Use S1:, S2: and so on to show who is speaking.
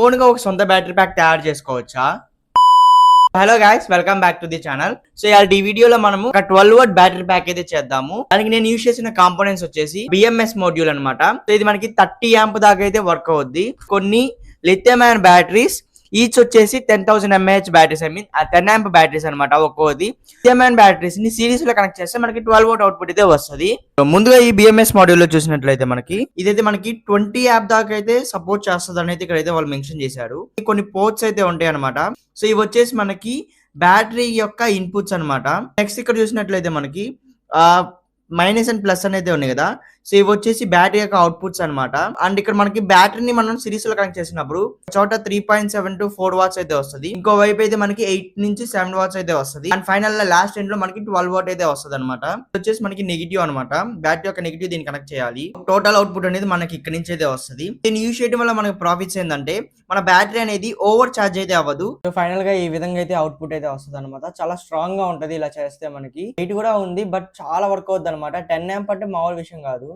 S1: Own గా ఒక సొంత బ్యాటరీ ప్యాక్ తయారు చేసుకోవచ్చా? Hello guys, welcome back to the channel. So ఈ వీడియోలో మనము ఒక 12 వోల్ట్ బ్యాటరీ ప్యాక్ అయితే చేద్దాము. దానికి నేను యూజ్ చేసిన కాంపోనెంట్స్ వచ్చేసి BMS మోడ్యూల్ అన్నమాట. సో ఇది మనకి 30 యాంప్ దాకా అయితే వర్క్ అవుద్ది. కొన్ని లిథియం అయాన్ బ్యాటరీస్ ఈచ్ వచ్చేసి 10,000 mAh బ్యాటరీస్, 10 యాంప్ బ్యాటరీస్ అనమాట. ఒక్కోది లిథియం అయాన్ బ్యాటరీస్ ని సిరీస్ లో కనెక్ట్ చేస్తే మనకి 12 వోల్ట్ అవుట్పుట్ అయితే వస్తుంది. ముందుగా ఈ BMS మోడ్యూల్ లో చూసినట్లయితే ఇదైతే మనకి 20 యాప్ దాకా అయితే సపోర్ట్ చేస్తుంది అనేది ఇక్కడైతే వాళ్ళు మెన్షన్ చేశారు. కొన్ని పోర్ట్స్ అయితే ఉంటాయి అనమాట. సో ఇవి వచ్చేసి మనకి బ్యాటరీ యొక్క ఇన్పుట్స్ అనమాట. నెక్స్ట్ ఇక్కడ చూసినట్లయితే మనకి మైనస్ అండ్ ప్లస్ అనేది ఉన్నాయి కదా. సో ఇవి వచ్చేసి బ్యాటరీ యొక్క అవుట్పుట్స్ అనమాట. అండ్ ఇక్కడ మనకి బ్యాటరీని మనం సిరీస్ లో కనెక్ట్ చేసినప్పుడు చోట 3.7 to 4 వాట్స్ అయితే వస్తుంది. ఇంకో వైపు అయితే మనకి 8 నుంచి 7 వాట్స్ అయితే వస్తుంది. అండ్ ఫైనల్ లాస్ట్ ఎండ్ లో మనకి 12 వాట్ అయితే వస్తుంది అనమాట. వచ్చేసి మనకి నెగిటివ్ అనమాట. బ్యాటరీ యొక్క నెగిటివ్ దీన్ని కనెక్ట్ చేయాలి. టోటల్ అవుట్పుట్ అనేది మనకి ఇక్కడ నుంచి అయితే వస్తుంది. దీన్ని యూజ్ చేయడం వల్ల మనకి ప్రాఫిట్స్ ఏంటంటే మన బ్యాటరీ అనేది ఓవర్ చార్జ్ అయితే అవ్వదు. సో ఫైనల్ గా ఈ విధంగా అయితే అవుట్పుట్ అయితే వస్తుంది అనమాట. చాలా స్ట్రాంగ్ గా ఉంటది ఇలా చేస్తే. మనకి వెయిట్ కూడా ఉంది, బట్ చాలా వర్క్ అవుతుంది అనమాట. 10 యాంప్ అంటే మామూలు విషయం కాదు.